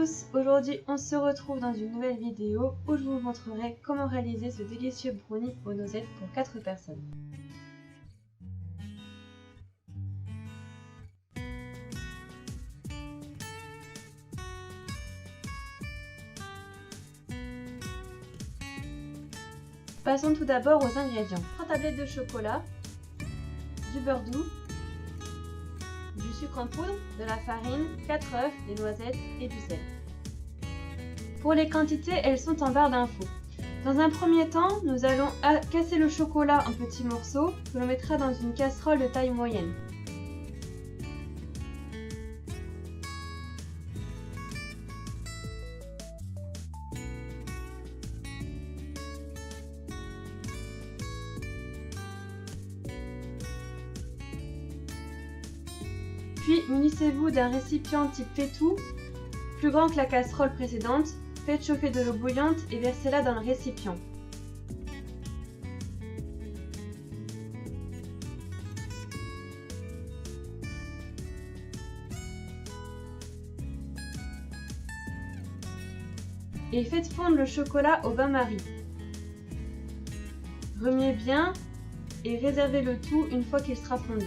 tous, aujourd'hui on se retrouve dans une nouvelle vidéo où je vous montrerai comment réaliser ce délicieux brownie aux noisettes pour 4 personnes. Passons tout d'abord aux ingrédients. 3 tablettes de chocolat, du beurre doux, du sucre en poudre, de la farine, 4 œufs, des noisettes et du sel. Pour les quantités, elles sont en barre d'infos. Dans un premier temps, nous allons casser le chocolat en petits morceaux que l'on mettra dans une casserole de taille moyenne. Puis, munissez-vous d'un récipient type pétou, plus grand que la casserole précédente. Faites chauffer de l'eau bouillante et versez-la dans le récipient. Et faites fondre le chocolat au bain-marie. Remuez bien et réservez le tout une fois qu'il sera fondu.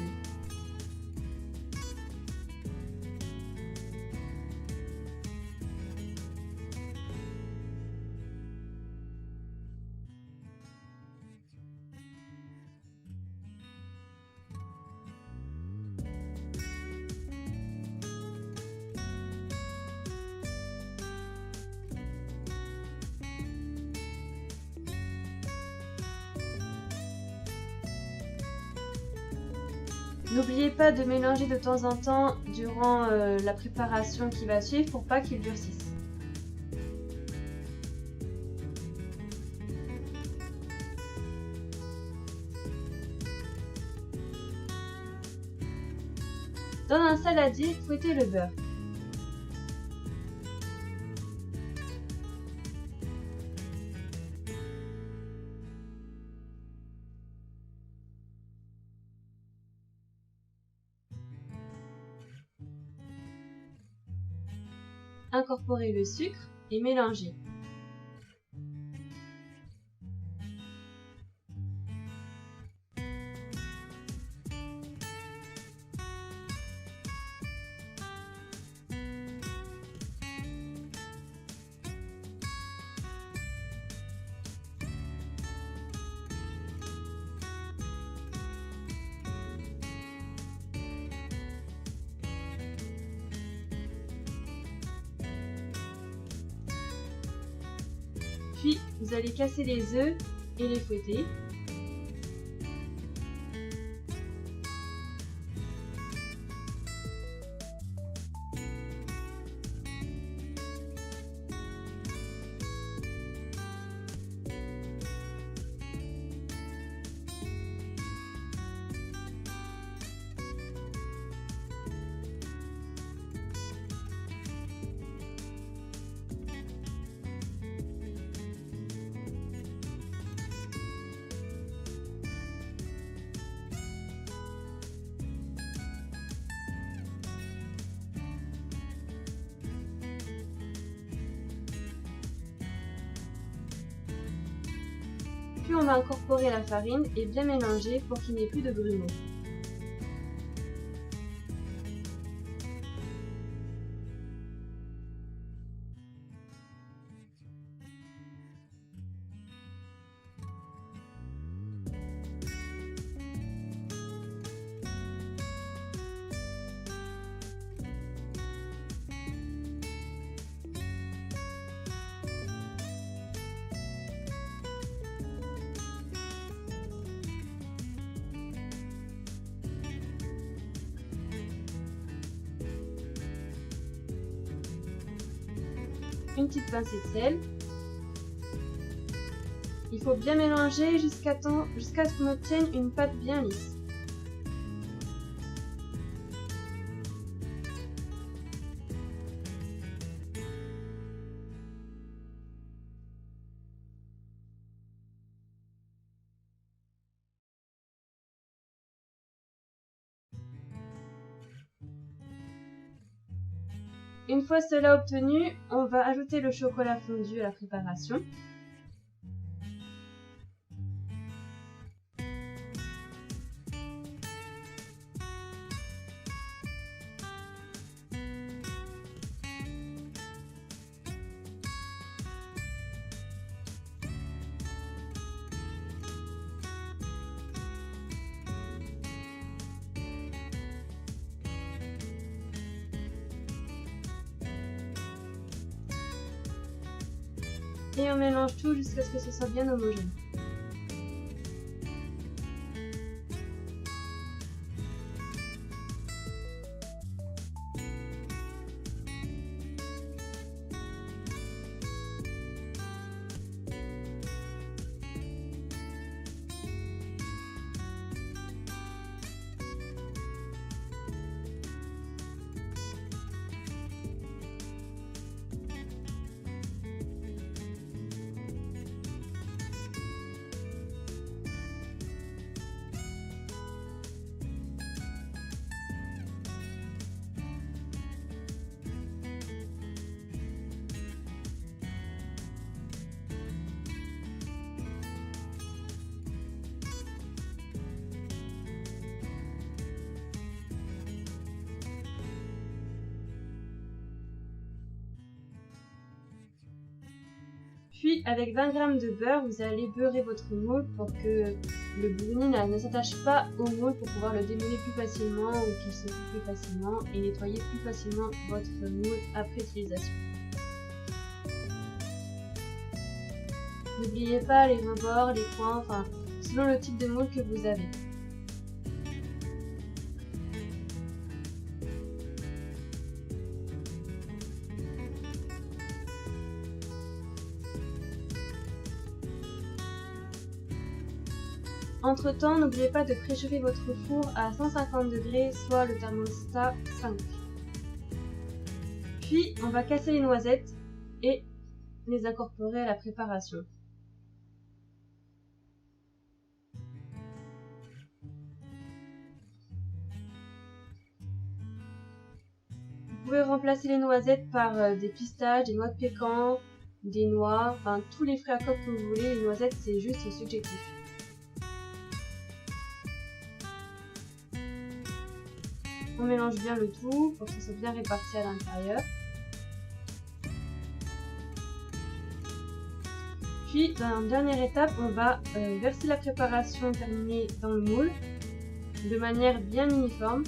N'oubliez pas de mélanger de temps en temps durant la préparation qui va suivre pour pas qu'il durcisse. Dans un saladier, fouettez le beurre. Incorporez le sucre et mélangez. Puis, vous allez casser les œufs et les fouetter. Puis on va incorporer la farine et bien mélanger pour qu'il n'y ait plus de grumeaux. Une petite pincée de sel. Il faut bien mélanger jusqu'à ce qu'on obtienne une pâte bien lisse. Une fois cela obtenu, on va ajouter le chocolat fondu à la préparation. Et on mélange tout jusqu'à ce que ce soit bien homogène. Puis avec 20 g de beurre, vous allez beurrer votre moule pour que le brownie ne s'attache pas au moule, pour pouvoir le démêler plus facilement ou qu'il se coupe plus facilement et nettoyer plus facilement votre moule après utilisation. N'oubliez pas les rebords, les coins, enfin selon le type de moule que vous avez. Entre temps, n'oubliez pas de préchauffer votre four à 150 degrés, soit le thermostat 5. Puis, on va casser les noisettes et les incorporer à la préparation. Vous pouvez remplacer les noisettes par des pistaches, des noix de pécan, des noix, enfin tous les fruits à coque que vous voulez. Les noisettes, c'est juste subjectif. On mélange bien le tout pour que ce soit bien réparti à l'intérieur. Puis, dans la dernière étape, on va verser la préparation terminée dans le moule de manière bien uniforme.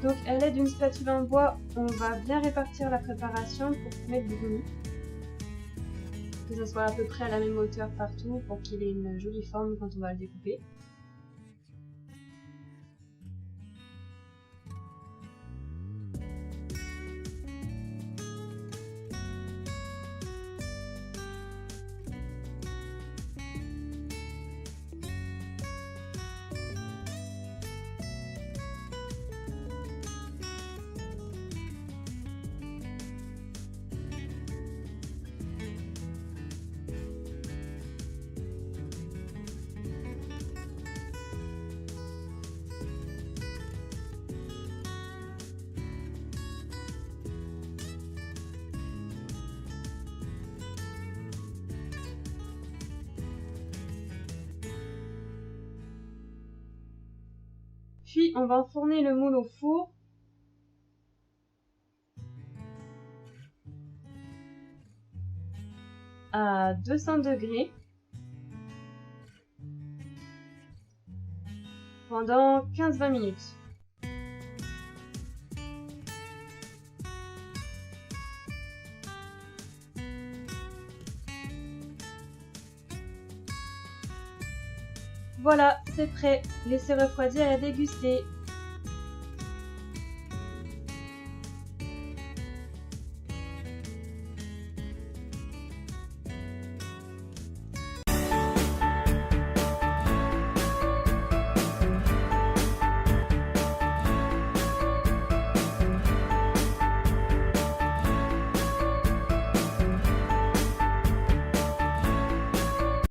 Donc à l'aide d'une spatule en bois, on va bien répartir la préparation pour former le brownie. Que ce soit à peu près à la même hauteur partout pour qu'il ait une jolie forme quand on va le découper. Puis on va enfourner le moule au four à 200 degrés pendant 15-20 minutes. Voilà, c'est prêt. Laissez refroidir et déguster.